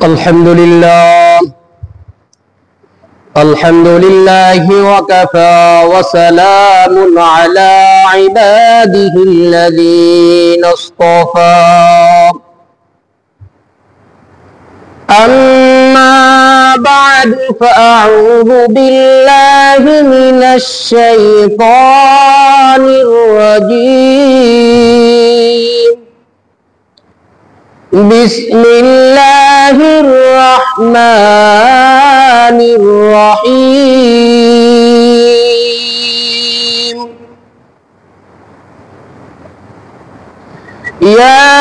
الحمد لله وكفى وسلام على عباده الذين اصطفى أما بعد فأعوذ بالله من الشيطان الرجيم بسم الله الرحمن الرحيم يا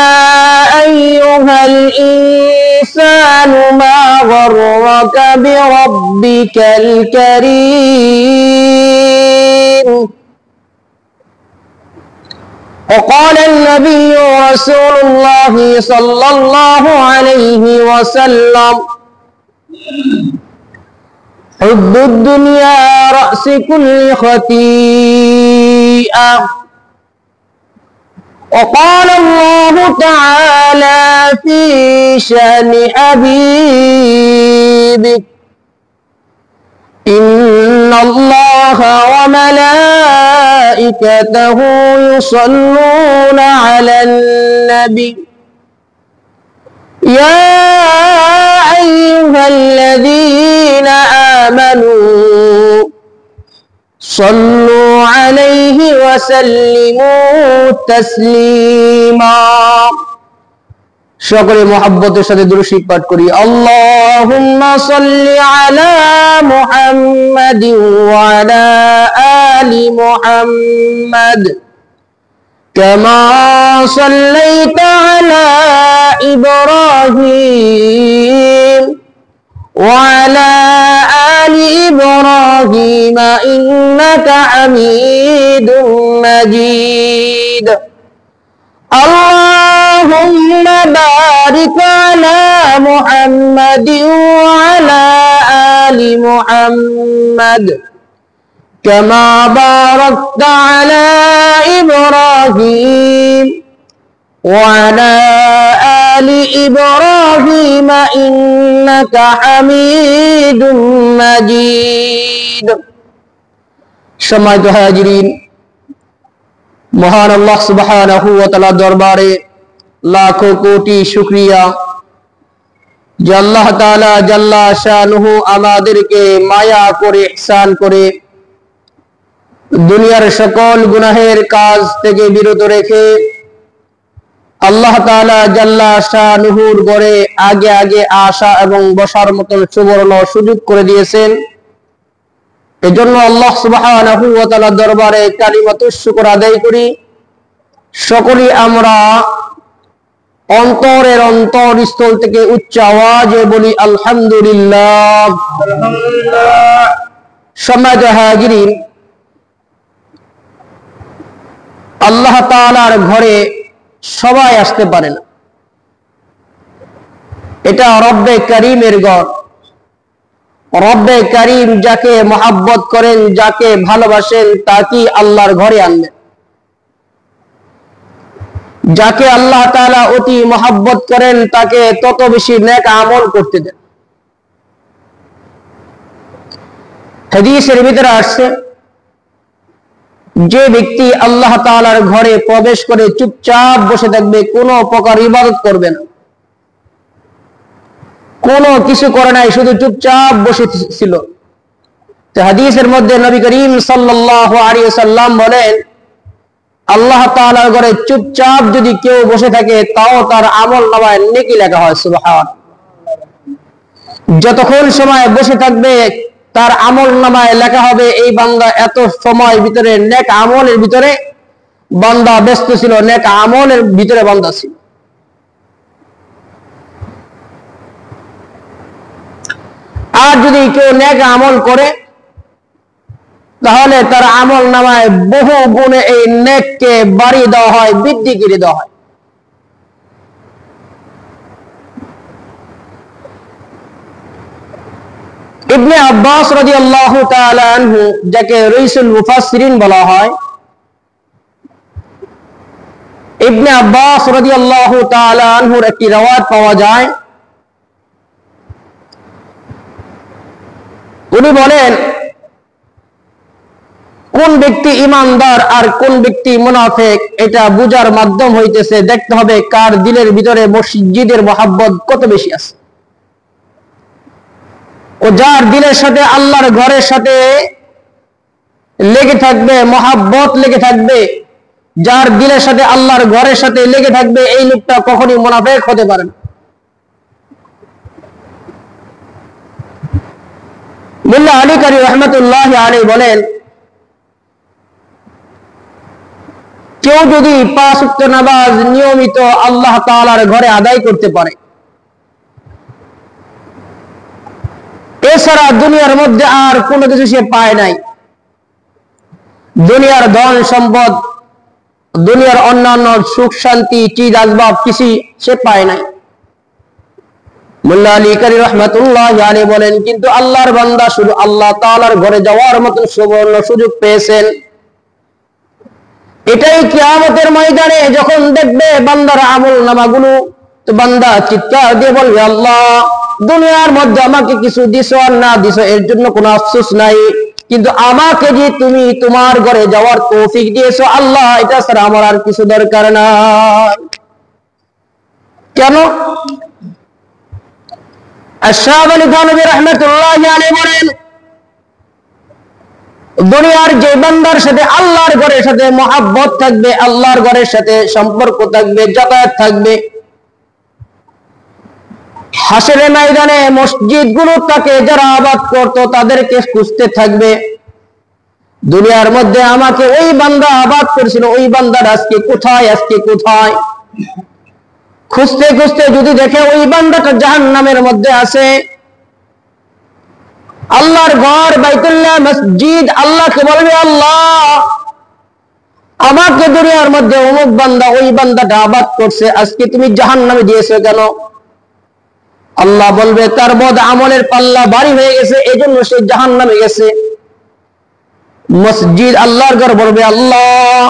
أيها الإنسان ما غرك بربك الكريم وقال النبي رسول الله صلى الله عليه وسلم حب الدنيا رأس كل خطيئة وقال الله تعالى في شأن حبيبه إن الله وملائكته يصلون على النبي يا أيها الذين آمنوا صلوا عليه وسلموا تسليما সকলে মুহাব্বতের সাথে দুরূদ শরীফ পাঠ করি আল্লাহুম্মা সাল্লি আলা মুহাম্মাদিন ওয়া আলা আলি মুহাম্মাদ কামা সাল্লাইতা আলা ইব্রাহিম ওয়া আলা আলি ইব্রাহিম ইন্নাকা হামিদুম মাজিদ اللهم بارك على محمد وعلى آل محمد كما باركت على إبراهيم وعلى آل إبراهيم إنك حميد مجيد সম্মানিত হাজিরিন মহান আল্লাহ সুবহানাহু ওয়া তাআলা দরবারে লাখো কোটি শুকরিয়া যে আল্লাহ তাআলা জাল্লা শানুহু আমাদেরকে মায়া করে ইহসান করে দুনিয়ার সকল গুনাহের কাজ থেকে বিরত রেখে আল্লাহ তাআলা জাল্লা শানুহুর ঘরে আগে আগে আসা এবং বসার মতন সুবর্ণ সুযোগ করে দিয়েছেন। এজন্য আল্লাহ সুবহানাহু ওয়া তাআলা দরবারে কালিমাতুশ শুকর আদায় করি। সকলেই আমরা অন্তরের অন্তরস্থল থেকে উচ্চ আওয়াজে বলি আলহামদুলিল্লাহ। সম্মানিত হাজিরিন, আল্লাহ তাআলার ঘরে সবাই আসতে পারে না। এটা রব্বে কারীমের ঘর। রব্বে কারীম যাকে মহব্বত করেন, যাকে ভালোবাসেন, তাকে আল্লাহর ঘরে আনবেন। যাকে আল্লাহ তাআলা অতি মহব্বত করেন তাকে তত বেশি নেক আমল করতে দেন। হাদিসের ভিতরে আসছে যে ব্যক্তি আল্লাহ তাআলার ঘরে প্রবেশ করে চুপচাপ বসে থাকবে, কোনো প্রকার ইবাদত করবে না, কোনো কিছু করে নাই, শুধু চুপচাপ বসে ছিল। তো হাদিসের মধ্যে নবী করিম সাল্লাল্লাহু আলাইহি ওয়াসাল্লাম বলেন, আল্লাহ তাআলার ঘরে চুপচাপ যদি কেউ বসে থাকে তাও তার আমলনামায় নেকি লেখা হয়। সুবহানাল্লাহ। যতক্ষণ সময় বসে থাকবে তার আমলনামায় লেখা হবে এই বান্দা এত সময় ভিতরে নেক আমলের ভিতরে বান্দা ব্যস্ত ছিল, নেক আমলের ভিতরে বান্দা ছিল। আর যদি কেউ নেক আমল করে তাহলে তার আমলনামায় বহু গুণে এই নেককে বাড়িয়ে দেওয়া হয়, বৃদ্ধি করে দেওয়া হয়। ইবনে আব্বাস রাদিয়াল্লাহু তাআলা আনহু, যাকে রাইসুল মুফাসসিরিন বলা হয়, ইবনে আব্বাস রাদিয়াল্লাহু তাআলা আনহুর একটি রওয়ায়াত পাওয়া যায় উনি বলেন কোন ব্যক্তি ইমানদার আর কোন ব্যক্তি মুনাফিক এটা বুঝার মাধ্যম হইতেছে দেখতে হবে কার দিলের ভিতরে মসজিদের মহব্বত কত বেশি আছে। ও যার দিলের সাথে আল্লাহর ঘরের সাথে লেগে থাকবে, মহব্বত লেগে থাকবে, যার দিলের সাথে আল্লাহর ঘরের সাথে লেগে থাকবে, এই লোকটা কখনই মুনাফিক হতে পারে না। মুল্লা আলী কারি রহমতুল্লাহ আলাইহি বলেন, কেউ যদি 5 ওয়াক্ত নামাজ নিয়মিত আল্লাহ তাআলার ঘরে আদায় করতে পারে, এছাড়া দুনিয়ার মধ্যে আর কোনো কিছু সে পায় নাই, দুনিয়ার ধন সম্পদ, দুনিয়ার অন্যান্য সুখ শান্তি চিজ আসবাব কিছু সে পায় নাই। মুল্লা আলী কারি রহমতুল্লাহ আলাইহি বলেন, কিন্তু আল্লাহর বান্দা শুধু আল্লাহ তাআলার ঘরে যাওয়ার মতো সুবর্ণ সুযোগ পেয়েছেন। এটাই কিয়ামতের ময়দানে যখন দেখবে বান্দার আমল নামাগুলো, তো বান্দা চিৎকার দিয়ে বলবে, আল্লাহ দুনিয়ার মধ্যে আমাকে কিছু দিছো আর না দিছো এর জন্য কোনো আফসোস নাই, কিন্তু আমাকে যে তুমি তোমার ঘরে যাওয়ার তৌফিক দিয়েছো আল্লাহ, এটা ছাড়া আমার আর কিছু দরকার নাই। কেন? আশরাফ আলী থানভী রাহমাতুল্লাহ আলাইহি বলেন, দুনিয়ার যে বান্দার সাথে আল্লাহর ঘরের সাথে মহব্বত থাকবে, আল্লাহর ঘরের সাথে সম্পর্ক থাকবে, যাতায়াত থাকবে, হাসরের ময়দানে মসজিদগুলো তাকে যারা আবাদ করতো তাদেরকে খুঁজতে থাকবে, দুনিয়ার মধ্যে আমাকে ওই বান্দা আবাদ করেছিল, ওই বান্দার আজকে কোথায়, আজকে কোথায়। খুঁজতে খুঁজতে যদি দেখে ওই বান্দাটা জাহান্নামের মধ্যে আছে, আল্লাহর ঘর বাইতুল্লাহ মসজিদ, আল্লাহকে বলবে, আল্লাহ আমাকে দুনিয়ার মধ্যে অমুক বান্দা ওই বান্দাটা আবাদ করছে, আজকে তুমি জাহান্নামে দিয়েছো কেন? আল্লাহ বলবে, তার বদ আমলের পাল্লা ভারী হয়ে গেছে, এজন্য সে জাহান্নামে গেছে। মসজিদ আল্লাহর ঘর বলবে, আল্লাহ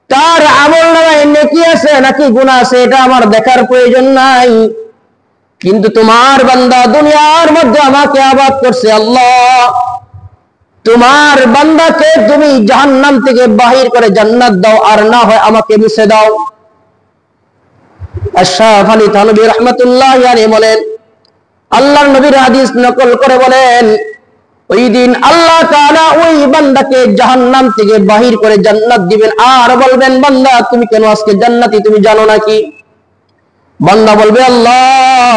তার আমল নামায় নেকি আছে নাকি গুনাহ আছে এটা আমার দেখার প্রয়োজন নাই, কিন্তু তোমার বান্দা দুনিয়ার মধ্যে আমাকে আবাদ করছে, আল্লাহ তোমার বান্দাকে তুমি জাহান্নাম থেকে বাহির করে জান্নাত দাও, আর না হয় আমাকে মুছে দাও। আশরাফ আলী থানভী রাহমাতুল্লাহ আলাইহি বলেন, আল্লাহর নবীর হাদিস নকল করে বলেন, ওই দিন আল্লাহ তাআলা ওই বান্দাকে জাহান্নাম থেকে বাহির করে জান্নাত দিবেন, আর বলবেন, বান্দা তুমি কেন আজকে জান্নাতি, তুমি জানো নাকি? বান্দা বলবে, আল্লাহ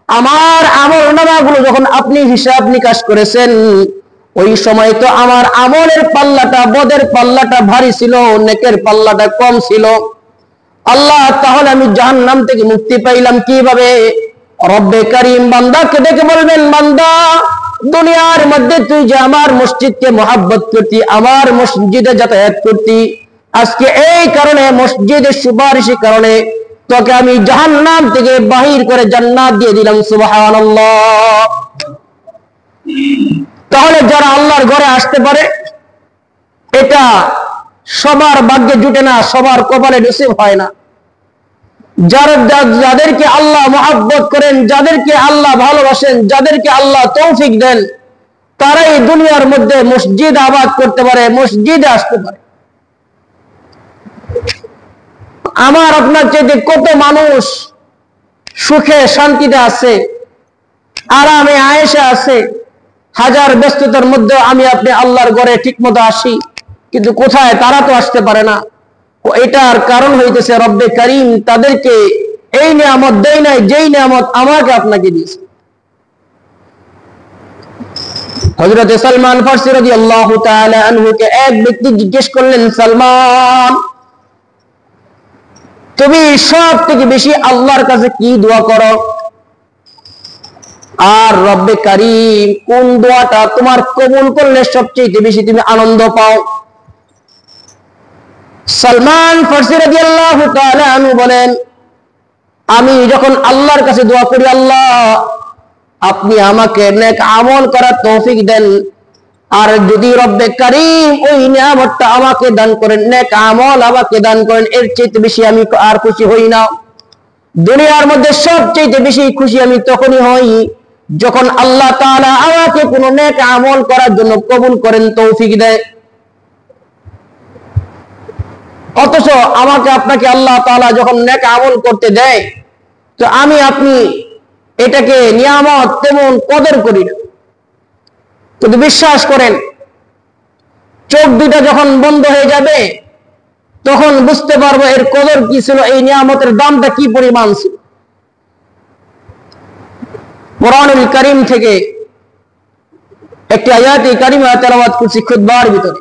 আমার আমল নামাগুলো যখন আপনি হিসাব নিকাশ করেছেন, ওই সময় তো আমার আমলের পাল্লাটা, বদের পাল্লাটা ভারী ছিল, নেকের পাল্লাটা কম ছিল। আল্লাহ তাহলে আমি জাহান্নাম থেকে মুক্তি পাইলাম কিভাবে? রব্বে কারীম বান্দাকে ডেকে বলবেন, বান্দা দুনিয়ার মধ্যে তুই যে আমার মসজিদকে মহব্বত করতি, আমার মসজিদে যাতায়াত করতি, আজকে এই কারণে মসজিদের সুপারিশের কারণে তোকে আমি জাহান্নাম থেকে বাহির করে জান্নাত দিয়ে দিলাম। সুবহানাল্লাহ। তাহলে যারা আল্লাহর ঘরে আসতে পারে, এটা সবার ভাগ্যে জুটে না, সবার কপালে নসিব হয় না। যাদেরকে আল্লাহ মহব্বত করেন, যাদেরকে আল্লাহ ভালোবাসেন, যাদেরকে আল্লাহ তৌফিক দেন, তারাই দুনিয়ার মধ্যে মসজিদ আবাদ করতে পারে, মসজিদে আসতে পারে। আমার আপনার চাইতে কত মানুষ সুখে শান্তিতে আছে, আরামে আয়েশে আছে, হাজার ব্যস্ততার মধ্যে আমি আপনি আল্লাহর ঘরে ঠিক মতো আসি, কিন্তু কোথায় তারা তো আসতে পারে না। এটার কারণ হইতেছে রব্বে কারীম তাদেরকে এই নিয়ামত দেয় নাই, যেই নিয়ামত আমাকে আপনাকে দিয়েছে। হযরত সালমান ফারসি রাদিয়াল্লাহু তাআলা আনহুকে এক ব্যক্তি জিজ্ঞেস করলেন, সালমান তুমি সব থেকে বেশি আল্লাহর কাছে কি দোয়া করো, আর রব্বে কারীম কোন দোয়াটা তোমার কবুল করলে সবচেয়ে বেশি তুমি আনন্দ পাও? সালমান ফারসি রাদিয়াল্লাহু তাআলা আনহু বলেন, আমি যখন আল্লাহর কাছে দোয়া করি, আল্লাহ আপনি আমাকে নেক আমল করার তৌফিক দেন, আর যদি রব্বে কারীম ওই নিয়ামতটা আমাকে দান করেন, নেক আমল আমাকে দান করেন, এর চেয়ে বেশি আমি আর খুশি হই না। দুনিয়ার মধ্যে সবচেয়ে বেশি খুশি আমি তখনই হই যখন আল্লাহ তাআলা আমাকে কোনো নেক আমল করার জন্য কবুল করেন, তৌফিক দেয়, অথচ আমাকে আপনাকে আল্লাহ তাআলা যখন নেক আমল করতে দেয়, তো আমি আপনি এটাকে নিয়ামত তেমন কদর করি না। কিন্তু বিশ্বাস করেন, চোখ দুটা যখন বন্ধ হয়ে যাবে তখন বুঝতে পারবো এর কদর কি ছিল, এই নিয়ামতের দামটা কি পরিমাণ ছিল। কোরআনুল কারীম থেকে একটি আয়াতে কারিমা তেলাওয়াত করছি খুতবার ভিতরে,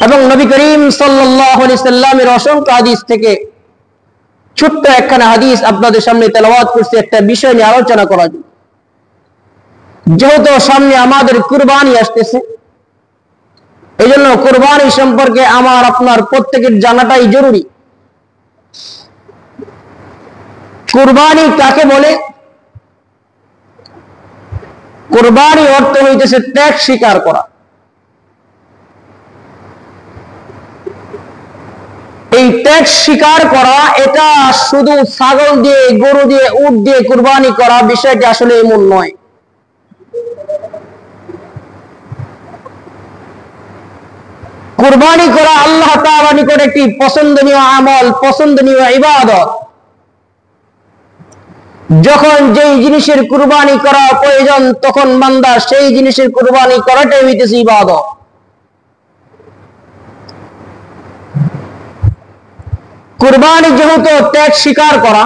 এবং নবী করিম সাল্লাল্লাহু আলাইহি সাল্লামের অসংখ্য হাদিস থেকে ছোট্ট একখানা হাদিস আপনাদের সামনে তেলাওয়াত করছি একটা বিষয় নিয়ে আলোচনা করার জন্য। যেহেতু সামনে আমাদের কুরবানি আসতেছে, এই জন্য কুরবানি সম্পর্কে আমার আপনার প্রত্যেকের জানাটাই জরুরি। কুরবানি কাকে বলে? কুরবানি অর্থ হইতেছে ত্যাগ স্বীকার করা। এই ত্যাগ স্বীকার করা, এটা শুধু ছাগল দিয়ে, গরু দিয়ে, উট দিয়ে কুরবানি করা বিষয়টি আসলে এমন নয়। কুরবানি করা আল্লাহ তাআলার নিকট একটি পছন্দনীয় আমল, পছন্দনীয় ইবাদত। যখন যেই জিনিসের কুরবানি করা প্রয়োজন তখন বান্দা সেই জিনিসের কুরবানি করাটাই হইতেছে ইবাদত। কুরবানি যেহেতু ত্যাগ স্বীকার করা,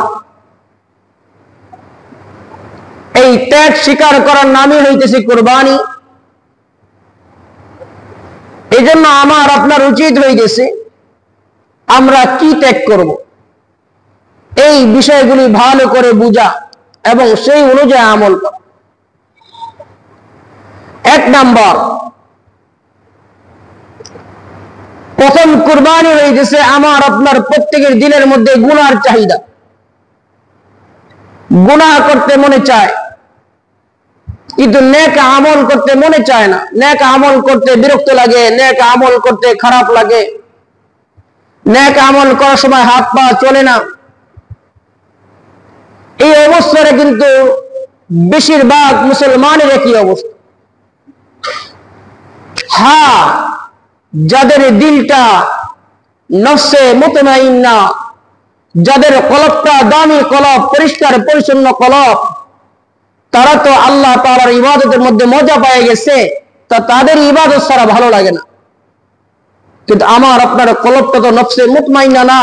এই ত্যাগ স্বীকার করার নামই হইতেছে কুরবানি। এই জন্য আমার আপনার উচিত হইতেছে আমরা কি ত্যাগ করব, এই বিষয়গুলি ভালো করে বুঝা এবং সেই অনুযায়ী আমল করা। এক নাম্বার, প্রথম কুরবানি হইতেছে আমার আপনার প্রত্যেকের দিলের মধ্যে গুনার চাহিদা। গুনাহ করতে মনে চায় কিন্তু নেক আমল করতে মনে চায় না। নেক আমল করতে বিরক্ত লাগে, নেক আমল করতে খারাপ লাগে, নেক আমল করার সময় হাত পা চলে না। এই অবস্থায় কিন্তু বেশিরভাগ মুসলমানের একই অবস্থা। হ্যাঁ, যাদের দিলটা নফসে মুতমাইন্না, যাদের কলবটা দামি কলব, পরিষ্কার পরিচ্ছন্ন কলব, তারা তো আল্লাহ তাআলার ইবাদতের মধ্যে মজা পেয়ে গেছে, তা তাদের ইবাদত ছাড়া ভালো লাগে না। কিন্তু আমার আপনার কলবটা তো নফসে মুতমাইন্না না,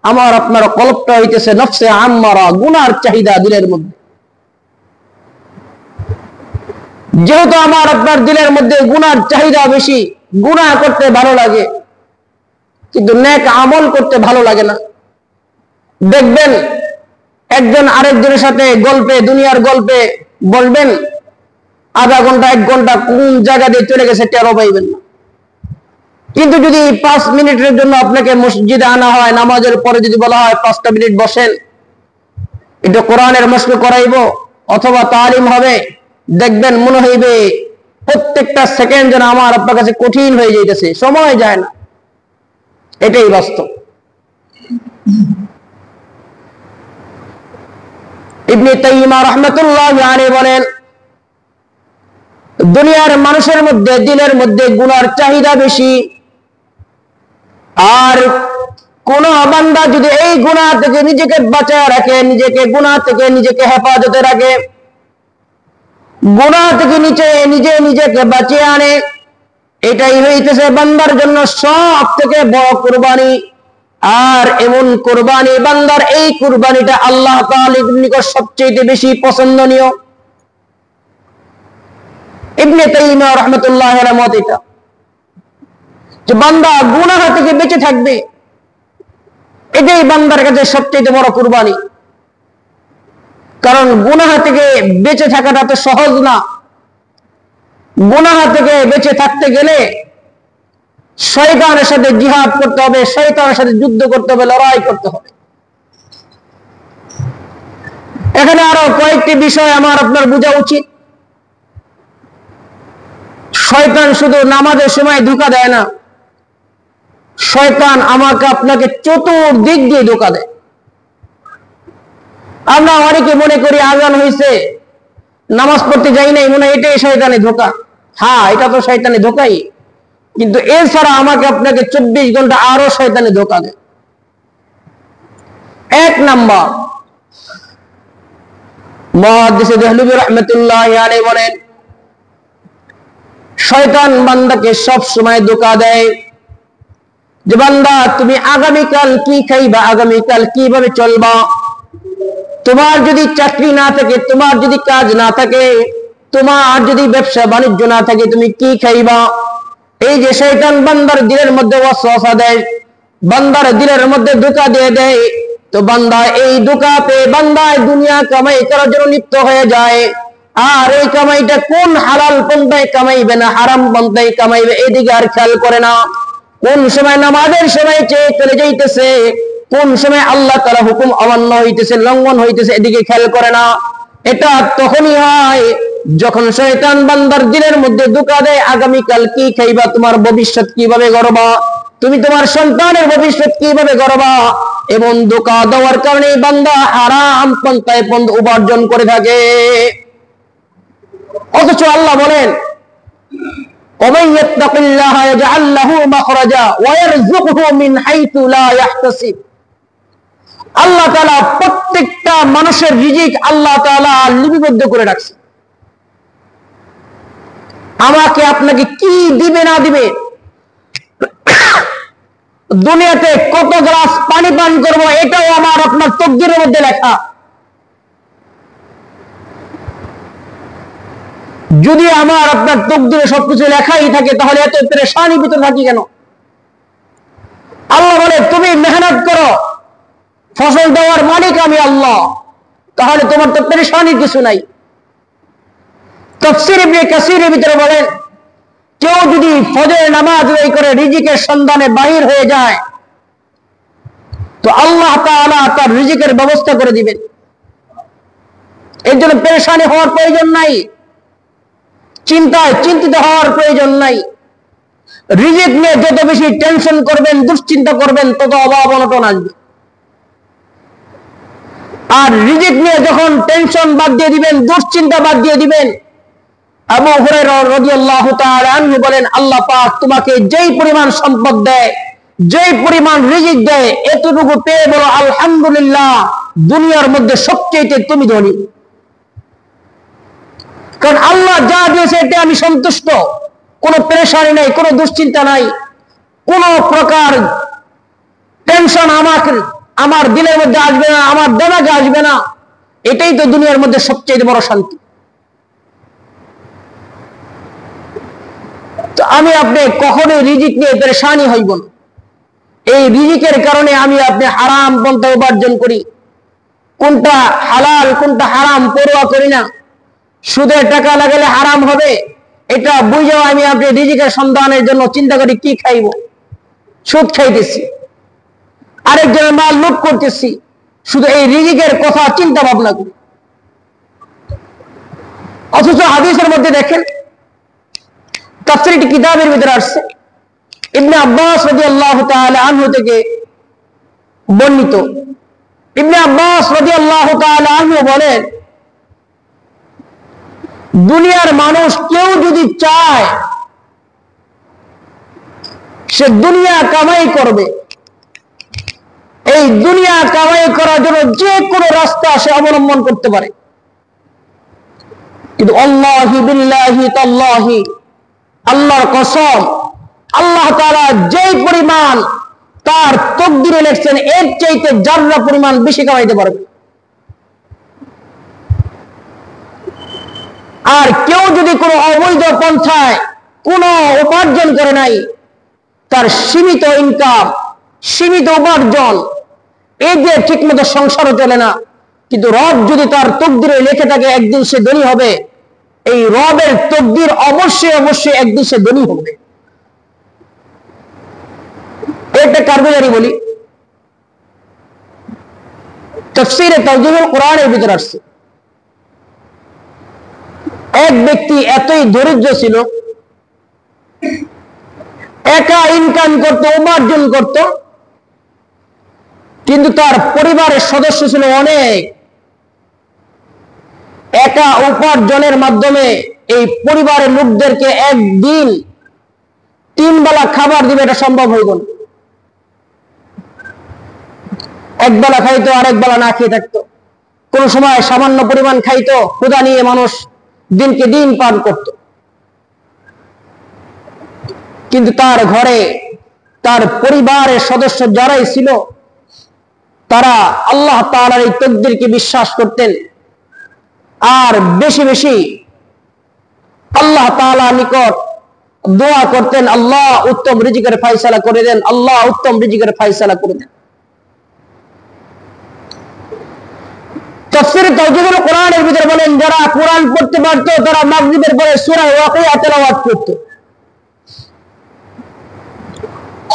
আমার আপনার কলবটা হইতেছে নফসে আম্মারা, গুনার চাহিদা দিলের মধ্যে। যেহেতু আমার আপনার দিলের মধ্যে গুনার চাহিদা বেশি, গুনাহ করতে ভালো লাগে কিন্তু নেক আমল করতে ভালো লাগে না। দেখবেন একজন আরেকজনের সাথে গল্পে, দুনিয়ার গল্পে বলবেন, আধা ঘন্টা 1 ঘন্টা কোন জায়গা দিয়ে চলে গেছে টেরও পাইবেন না। কিন্তু যদি 5 মিনিটের জন্য আপনাকে মসজিদে আনা হয়, নামাজের পরে যদি বলা হয় 5টা মিনিট বসেন, এটা কোরআনের মশক করাইব অথবা তালিম হবে, দেখবেন মনে হইবে প্রত্যেকটা সেকেন্ড যেন আমার আপনার কাছে কঠিন হয়ে যাইতেছে, সময় যায় না। এটাই বাস্তব। ইবনে তাইয়্যিমা রাহমাতুল্লাহি আলাইহি বলেন, দুনিয়ার মানুষের মধ্যে দিলের মধ্যে গুনার চাহিদা বেশি, আর কোন বান্দা যদি এই গুনাহ থেকে নিজেকে বাঁচায় রাখে, নিজেকে গুনাহ থেকে নিজেকে হেফাজতে রাখে, গুনাহ থেকে নিজেকে বাঁচিয়ে আনে, এটাই হইতেছে বান্দার জন্য সব থেকে বড় কুরবানি। আর এমন কুরবানি, বান্দার এই কুরবানিটা আল্লাহ তাআলার নিকট সবচেয়ে বেশি পছন্দনীয়। ইবনে তাইয়্যিমা রাহমাতুল্লাহি আলাইহি মত এটা, যে বান্দা গুনাহ থেকে বেঁচে থাকবে, এটাই বান্দার কাছে সবচেয়ে বড় কুরবানি। কারণ গুনাহ থেকে বেঁচে থাকাটা তো সহজ না। গুনাহ থেকে বেঁচে থাকতে গেলে শয়তানের সাথে জিহাদ করতে হবে, শয়তানের সাথে যুদ্ধ করতে হবে, লড়াই করতে হবে। এখানে আরো কয়েকটি বিষয় আমার আপনার বোঝা উচিত। শয়তান শুধু নামাজের সময় ধোঁকা দেয় না, শয়তান আমাকে আপনাকে চতুর্দিক দিয়ে ধোঁকা দেয়। আমরা অনেকে মনে করি আজান হয়েছে, নামাজ পড়তে যাই নাই, মনে হয় এটাই শয়তানি ধোঁকা। হ্যাঁ, এটা তো শয়তানি ধোঁকাই, কিন্তু এছাড়া আমাকে আপনাকে 24 ঘন্টা আরো শয়তানি ধোঁকা দেয়। এক নাম্বার, মুহাদ্দিস দেহলভী রাহমাতুল্লাহি আলাইহি বলেন, শয়তান বান্দাকে সব সময় ধোঁকা দেয় যে বান্দা তুমি আগামীকাল কি খাইবা, আগামীকাল কিভাবে চলবা। তোমার যদি চাকরি না থাকে, তোমার যদি কাজ না থাকে, তোমার যদি ব্যবসা বাণিজ্য না থাকে, তুমি কি খাইবা। এই যে শয়তান বান্দার দিলের মধ্যে ওয়াসওয়াসা দেয়, বান্দার দিলের মধ্যে ধোঁকা দিয়ে দেয়, তো বান্দা এই ধোঁকা পেয়ে বান্দা দুনিয়া কামাই করার জন্য লিপ্ত হয়ে যায়। আর এই কামাইটা কোন হালাল পন্থায় কামাইবে না হারাম পন্থায় কামাইবে এদিকে আর খেয়াল করে না। কোন সময় নামাজের সময় চেয়ে চলে যাইতেছে, কোন সময় আল্লাহ তাআলা হুকুম অমান্য হইতেছে, লঙ্ঘন হইতেছে, এদিকে খেয়াল করে না। এটা তখনই হয় যখন শয়তান বান্দার দিলের মধ্যে ধোঁকা দেয়, আগামীকাল কি খাইবা, তোমার ভবিষ্যৎ কিভাবে গড়বা, তুমি তোমার সন্তানের ভবিষ্যৎ কিভাবে গড়বা। এবং ধোঁকা দেওয়ার কারণে বান্দা হারাম পন্থায় উপার্জন করে থাকে। অথচ আল্লাহ বলেন, ومن يتق الله يجعل له مخرجا ويرزقه من حيث لا يحتسب। আল্লাহ তাআলা প্রত্যেকটা মানুষের রিজিক আল্লাহ তাআলা লিপিবদ্ধ করে রাখছে। আমাকে আপনাকে কি দিবে না দিবে, দুনিয়াতে কত গ্লাস পানি পান করবো, এটাও আমার আপনার তকদিরের মধ্যে লেখা। যদি আমার আপনার তকদিরে সবকিছু লেখাই থাকে, তাহলে এত পেরেশানির ভিতরে থাকি কেন? আল্লাহ বলে তুমি মেহনত করো, ফসল দেওয়ার মালিক আমি আল্লাহ, তাহলে তোমার তো পেরেশানির কিছু নাই। তাফসীর ইবনে কাসীরের ভিতরে বলেন, কেউ যদি ফজরের নামাজ আদায় করে রিজিকের সন্ধানে বাহির হয়ে যায়, তো আল্লাহ তাআলা তার রিজিকের ব্যবস্থা করে দিবেন। এর জন্য পেরেশানি হওয়ার প্রয়োজন নাই, চিন্তিত হওয়ার প্রয়োজন নাই। রিজিক নিয়ে যত বেশি টেনশন করবেন, দুশ্চিন্তা করবেন, তত অভাব অনটন আসবে। আর রিজিক নিয়ে যখন টেনশন বাদ দিয়ে দিবেন, দুশ্চিন্তা বাদ দিয়ে দিবেন, আবু হুরায়রা রাদিয়াল্লাহু তাআলা আনহু বলেন, আল্লাহ পাক তোমাকে যেই পরিমাণ সম্পদ দেয়, যেই পরিমাণ রিজিক দেয়, এতটুকু পেয়ে বলো আলহামদুলিল্লাহ, দুনিয়ার মধ্যে সবচেয়ে তুমি ধনী। কারণ আল্লাহ যা দিয়েছে এতে আমি সন্তুষ্ট, কোনো পেরেশানি নাই, কোনো দুশ্চিন্তা নাই, কোনো প্রকার টেনশন আমার দিলের মধ্যে আসবে না, আমার দেমাগে আসবে না। এটাই তো দুনিয়ার মধ্যে সবচেয়ে বড় শান্তি। তো আমি আপনি কখনোই রিজিক নিয়ে পেরেশানি হইব না। এই রিজিকের কারণে আমি আপনি হারাম পন্থা উপার্জন করি, কোনটা হালাল কোনটা হারাম পরোয়া করি না। সুদের টাকা লাগালে হারাম হবে, এটা বুঝেও আমি আপনি রিজিকের সন্ধানের জন্য চিন্তা করি কি খাইব, সুদ খাইতেছি, আরেকজনের মাল লুট করতেছি, শুধু এই রিজিকের কথা চিন্তা ভাবনা করি। অথচ হাদিসের মধ্যে দেখেন, তাফসীর কিতাবের ভিতরে আসছে, ইবনে আব্বাস রাদিয়াল্লাহু তাআলা আনহু থেকে বর্ণিত। ইবনে আব্বাস রাদিয়াল্লাহু তাআলা আনহু বলেন, দুনিয়ার মানুষ কেউ যদি চায় সে দুনিয়া কামাই করবে, এই দুনিয়া কামাই করার জন্য যে কোনো রাস্তা সে অবলম্বন করতে পারে। কিন্তু আল্লাহি বিল্লাহি তাল্লাহি, আল্লাহর কসম, আল্লাহ তাআলা যেই পরিমাণ তার তকদিরে লিখছেন এর চাইতে জাররা পরিমাণ বেশি কামাইতে পারবে। আর কেউ যদি কোনো অবৈধ পন্থায় কোনো উপার্জন করে নাই, তার সীমিত ইনকাম, সীমিত উপার্জন, এই দিয়ে ঠিক মতো সংসারও চলে না। কিন্তু রব যদি তার তকদিরে লিখে থাকে একদিন সে ধনী হবে, এই রবের তকদির অবশ্যই অবশ্যই একদিন সে ধনী হবে। একটা কারগুজারি বলি, তাফসীরে তাওজীহুল কুরআনের ভিতরে আসছে, এক ব্যক্তি এতই দরিদ্র ছিল, একা ইনকাম করত, উপার্জন করত, কিন্তু তার পরিবারের সদস্য ছিল অনেক, একা উপার্জনের মাধ্যমে এই পরিবারের লোকদেরকে একদিন 3 বেলা খাবার দিবে, এটা সম্ভব হইব না। এক বেলা খাইতো, আরেক বেলা না খেয়ে থাকতো, কোন সময় সামান্য পরিমাণ খাইতো, ক্ষুধা নিয়ে মানুষ দিনকে দিন পান করত। কিন্তু তার ঘরে তার পরিবারের সদস্য যারাই ছিল তারা আল্লাহ তাআলার এই তাকদীরকে বিশ্বাস করতেন আর বেশি বেশি আল্লাহ তাআলার নিকট দোয়া করতেন, আল্লাহ উত্তম রিজিকের ফয়সালা করে দেন, আল্লাহ উত্তম রিজিকের ফয়সালা করে দেন। তাফসীর তাওজীহুল কোরআনের ভিতরে বলেন, যারা কোরআন পড়তে পারত তারা মাগরিবের পরে সূরা ওয়াকিয়া তেলাওয়াত করত।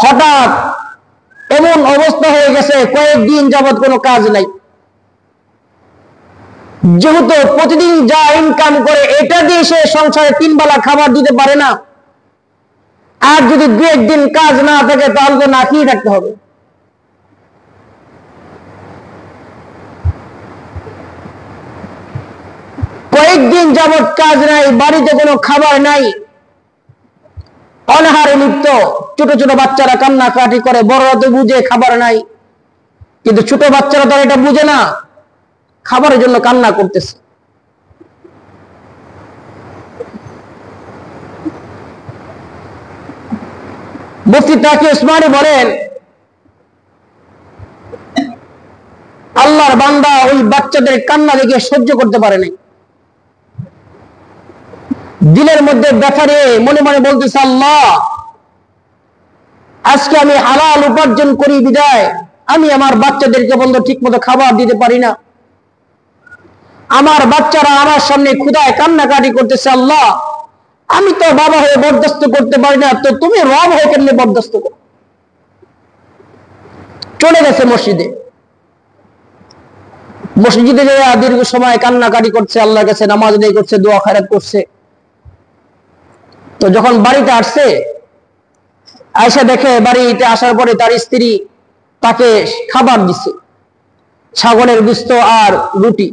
হঠাৎ এমন অবস্থা হয়ে গেছে কয়েকদিন যাবত কোনো কাজ নাই, যেহেতু প্রতিদিন যা ইনকাম করে এটা দিয়ে সে সংসারে 3 বেলা খাবার দিতে পারে না, আর যদি 2-1 দিন কাজ না থাকে তাহলে তো না খেয়ে থাকতে হবে। কয়েকদিন যাবত কাজ নাই, বাড়িতে কোনো খাবার নাই, অনাহারে লিপ্ত। ছোট ছোট বাচ্চারা কান্নাকাটি করে, বড়রা তো বুঝে খাবার নাই, কিন্তু ছোট বাচ্চারা তো এটা বুঝে না, খাবারের জন্য কান্না করতেছে। মুফতি তাকি উসমানী বলেন, আল্লাহর বান্দা ওই বাচ্চাদের কান্না দেখে সহ্য করতে পারে নাই, দিলের মধ্যে ব্যথা নিয়ে মনে মনে বলতেছে, আল্লাহ আজকে আমি হালাল উপার্জন করি বিদায় আমি আমার বাচ্চাদেরকে বন্ধু ঠিক মতো খাবার দিতে পারি না, আমার বাচ্চারা আমার সামনে ক্ষুধায় কান্নাকাটি করতেছে, আল্লাহ আমি তো বাবা হয়ে বরদাস্ত করতে পারি না, তো তুমি রব হয়ে কেমনে বরদাস্ত করো। চলে গেছে মসজিদে, মসজিদে যে দীর্ঘ সময় কান্নাকাটি করছে, আল্লাহর কাছে নামাজ আদায় করছে, দোয়া খায়রাত করছে। তো যখন বাড়িতে আসছে, আয়েশা দেখে বাড়িতে আসার পরে তার স্ত্রী তাকে খাবার দিচ্ছে, ছাগলের গোশত আর রুটি,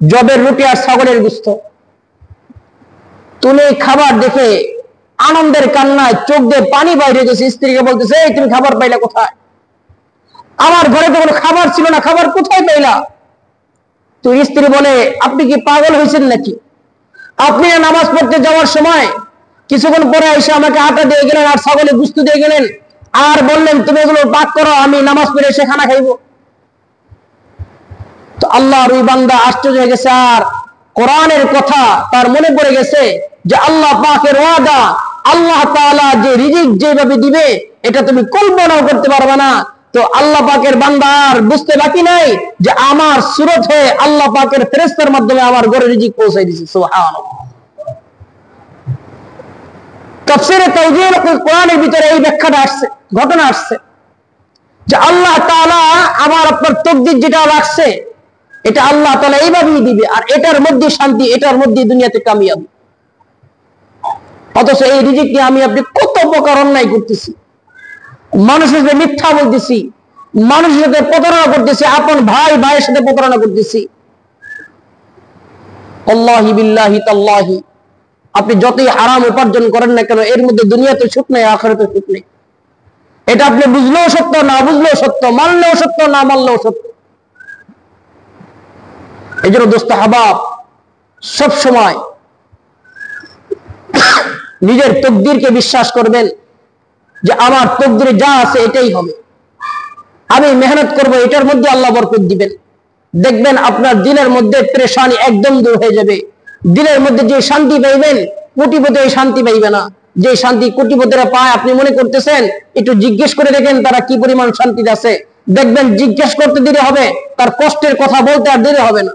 জবের রুটি আর ছাগলের গোশত। তুলে খাবার দেখে আনন্দের কান্নায় চোখ দিয়ে পানি বাইরে গেছে, স্ত্রীকে বলতেছে, এই তুমি খাবার পাইলা কোথায়? আমার ঘরে তো কোনো খাবার ছিল না, খাবার কোথায় পাইলা? তো স্ত্রী বলে, আপনি কি পাগল হয়েছেন নাকি? আপনি নামাজ পড়তে যাওয়ার সময় কিছুক্ষণ পরে এসে আমাকে আটা দিয়ে গেলেন আর ছাগলের গোশত দিয়ে গেলেন, আর বললেন তুমি এগুলো পাক করো, আমি নামাজ পড়ে এসে খানা খাইব। তো আল্লাহর ওই বান্দা আশ্চর্য হয়ে গেছে, আর কোরআনের কথা তার মনে পড়ে গেছে যে আল্লাহ পাকের ওয়াদা, আল্লাহ তাআলা যে রিজিক যেভাবে দিবে এটা তুমি কল্পনাও করতে পারবে না। তো আল্লাহ পাকের বান্দা আর বুঝতে বাকি নাই যে আমার সুরত হয়ে আল্লাহ পাকের ফেরেশতার মাধ্যমে আমার ঘরে রিজিক পৌঁছাই দিয়েছে। সুবহানাল্লাহ। তাফসীরে তাওজীহুল কোরআনের ভিতরে এই ব্যাখ্যাটা আসছে, ঘটনা আসছে যে আল্লাহ তাআলা আমার আপনার তাকদীর যেটা রাখছে এটা আল্লাহ তাআলা এইভাবেই দিবে, আর এটার মধ্যে শান্তি, এটার মধ্যে দুনিয়াতে কামিয়াবি। অথচ এই রিজিক নিয়ে আমি আপনি কত প্রকার অন্যায় করতেছি, মানুষের সাথে মিথ্যা বলতেছি, মানুষের সাথে প্রতারণা করতেছি, আপন ভাই ভাইয়ের সাথে প্রতারণা করতেছি। আল্লাহি বিল্লাহি তাল্লাহি, আপনি যতই হারাম উপার্জন করেন না কেন এর মধ্যে দুনিয়াতে সুখ নেই, আখিরাতে সুখ নেই। এটা আপনি বুঝলেও সত্য, না বুঝলেও সত্য, মানলেও সত্য, না মানলেও সত্য। এই জন্য দোস্ত হাবাব, সব সময় নিজের তকদিরকে বিশ্বাস করবেন যে আমার তকদিরে যা আছে এটাই হবে, আমি মেহনত করব, এটার মধ্যে আল্লাহ বরকত দিবেন। দেখবেন আপনার দিলের মধ্যে পেরেশানি একদম দূর হয়ে যাবে। দিলের মধ্যে যে শান্তি পাইবেন কোটিপতি এই শান্তি পাইবে না, যে শান্তি কোটিপতিরা পায় আপনি মনে করতেছেন, একটু জিজ্ঞেস করে দেখেন তারা কি পরিমাণ শান্তিতে আছে। দেখবেন জিজ্ঞেস করতে দেরি হবে, তার কষ্টের কথা বলতে আর দেরি হবে না।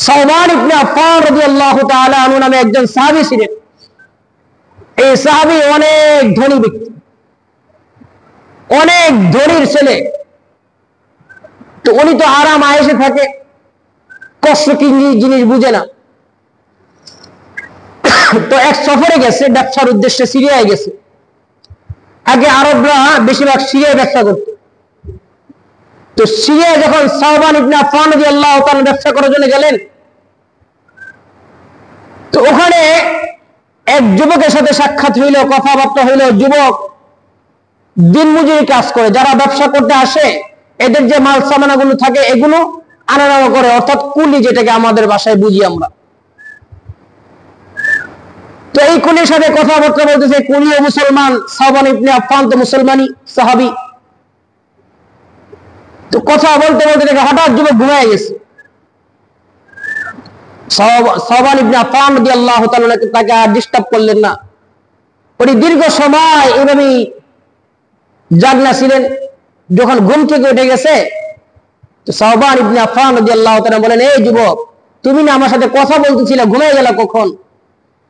সালমান ইবনে আফফান রাদিয়াল্লাহু তাআলা আনহু নামে একজন সাহাবী ছিলেন। এই সাহাবী অনেক ধনী ব্যক্তি, অনেক ধনীর ছেলে। তো উনি তো আরাম আয়েশে থাকে, কষ্ট কি জিনিস বুঝে না। তো এক সফরে গেছে ব্যবসার উদ্দেশ্যে, সিরিয়ায় গেছে। আগে আরবরা বেশিরভাগ সিরিয়ায় ব্যবসা করত, তো সিরিয়া যখন সাওবান ইবনে আফফান রাদিয়াল্লাহু তাআলা ব্যবসা করার জন্য গেলেন, তো ওখানে এক যুবকের সাথে সাক্ষাৎ হইল, কথাবার্তা হইল। যুবক দিনমজুরি কাজ করে, যারা ব্যবসা করতে আসে এদের যে মাল সামানাগুলো থাকে এগুলো আনা নেওয়া করে, অর্থাৎ কুলি, যেটাকে আমাদের ভাষায় বুঝি আমরা। তো এই কুলির সাথে কথাবার্তা বলতেছে, কুলিও মুসলমান, সাওবান ইবনে আফফান তো মুসলমানি সাহাবী। তো কথা বলতে বলতে দেখে হঠাৎ যুবক ঘুমিয়ে গেছে। সাওবান ইবনে আফফান রাদিয়াল্লাহু তাআলা তাকে আর ডিস্টার্ব করলেন না। উনি দীর্ঘ সময় এভাবেই জাগনা ছিলেন। যখন ঘুম থেকে উঠে গেছে, তো সাওবান ইবনে আফফান রাদিয়াল্লাহু তাআলা বলেন, এই যুবক, তুমি না আমার সাথে কথা বলতেছিলে, ঘুমিয়ে গেলা কখন?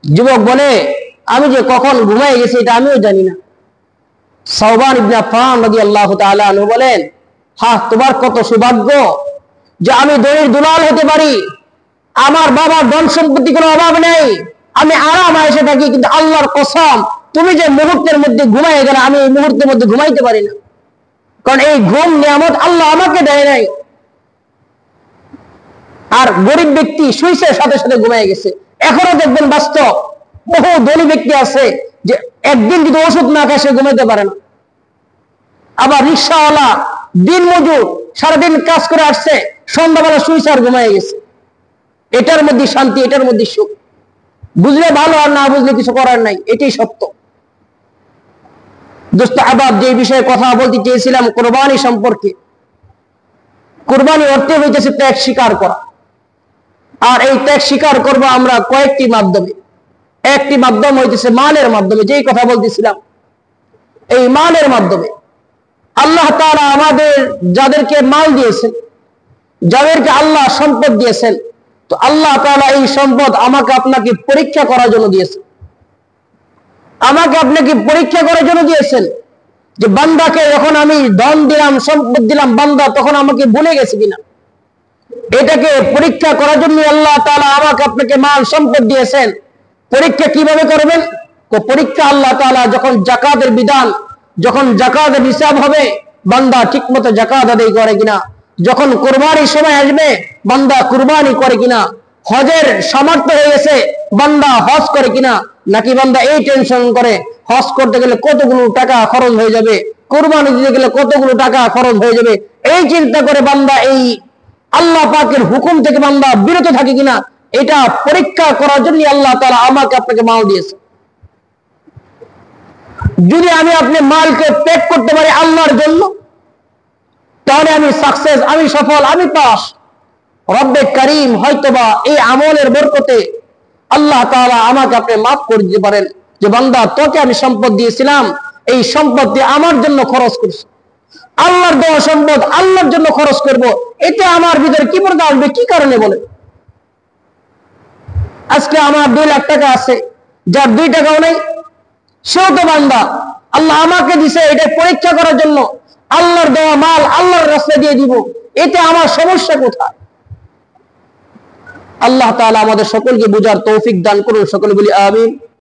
যুবক বলে, আমি যে কখন ঘুমিয়ে গেছি এটা আমিও জানি না। সাওবান ইবনে আফফান রাদিয়াল্লাহু তাআলা আনহু বলেন, হ্যাঁ, তোমার কত সৌভাগ্য যে আমি ধনীর দুলাল হতে পারি, আমার বাবার ধন সম্পত্তি কোনো অভাব নেই, আমি আরাম আয়েশে থাকি, কিন্তু আল্লাহর কসম, তুমি যে মুহূর্তের মধ্যে ঘুমাই গেলে আমি এই মুহূর্তের মধ্যে ঘুমাইতে পারি না, কারণ এই ঘুম নিয়ামত আল্লাহ আমাকে দেয় নাই। আর গরিব ব্যক্তি সুইসের সাথে সাথে ঘুমাই গেছে। এখনো দেখবেন বাস্তব বহু ধনী ব্যক্তি আছে যে একদিন যদি ওষুধ না খায় সে ঘুমাইতে পারে না। আবার রিকশাওয়ালা, দিন মজুর, সারাদিন কাজ করে আসছে, সন্ধ্যাবেলা সুইসে আর ঘুমাই গেছে। এটার মধ্যে শান্তি, এটার মধ্যে সুখ। বুঝলে ভালো, আর না বুঝলে কিছু করার নাই, এটাই সত্য। দোস্ত আবার যে বিষয়ে কথা বলতে চেয়েছিলাম, কুরবানি সম্পর্কে। কুরবানি অর্থে হইতেছে ত্যাগ স্বীকার করা। আর এই ত্যাগ স্বীকার করবো আমরা কয়েকটি মাধ্যমে। একটি মাধ্যম হইতেছে মালের মাধ্যমে, যেই কথা বলতেছিলাম, এই মালের মাধ্যমে। আল্লাহ তাআলা আমাদের যাদেরকে মাল দিয়েছেন, যাদেরকে আল্লাহ সম্পদ দিয়েছেন, তো আল্লাহ তাআলা এই সম্পদ আমাকে আপনাকে পরীক্ষা করার জন্য দিয়েছেন। আমাকে আপনাকে পরীক্ষা করার জন্য দিয়েছেন যে বান্দাকে যখন আমি ধন দিলাম, সম্পদ দিলাম, বান্দা তখন আমাকে ভুলে গেছে কিনা। এটাকে পরীক্ষা করার জন্য আল্লাহ তাআলা আমাকে আপনাকে মাল সম্পদ দিয়েছেন। পরীক্ষা কিভাবে করবেন? পরীক্ষা আল্লাহ তাআলা যখন যাকাতের বিধান, যখন যাকাতের হিসাব হবে, বান্দা ঠিকমতো যাকাত আদায় করে কিনা, যখন কুরবানির সময় আসবে বান্দা কুরবানি করে কিনা, হজের সামর্থ্য হয়ে গেছে বান্দা হজ করে কিনা, নাকি বান্দা এই টেনশন করে হজ করতে গেলে কতগুলো টাকা খরচ হয়ে যাবে, কুরবানি দিতে গেলে কতগুলো টাকা খরচ হয়ে যাবে, এই চিন্তা করে বান্দা এই আল্লাহ পাকের হুকুম থেকে বান্দা বিরত থাকে কিনা, এটা পরীক্ষা করার জন্য আল্লাহ তাআলা আমাকে আপনাকে মাল দিয়েছে। যদি আমি আপনি মালকে ত্যাগ করতে পারি আল্লাহর জন্য, তাহলে আমি সাকসেস, আমি সফল, আমি পাস। রব্বে কারীম হয়তোবা এই আমলের বরকতে আল্লাহ তাআলা আমাকে আপনি মাফ করে দিতে পারেন যে বান্দা, তোকে আমি সম্পদ দিয়েছিলাম, এই সম্পদ আমার জন্য খরচ করছি, আল্লাহর দেওয়া সম্পদ আল্লাহর জন্য খরচ করব, এতে আমার ভিতরে কি পড়তে আসবে? কি কারণে বলে? আজকে আমার 2 লাখ টাকা আছে, যার 2 টাকাও নেই, সেও তো বান্দা। আল্লাহ আমাকে দিছে এটা পরীক্ষা করার জন্য, আল্লাহর দেওয়া মাল আল্লাহর রাস্তায় দিয়ে দিব, এতে আমার সমস্যা কোথায়? আল্লাহ তাআলা আমাদের সকলকে বুঝার তৌফিক দান করুন। সকলে বলি আমিন।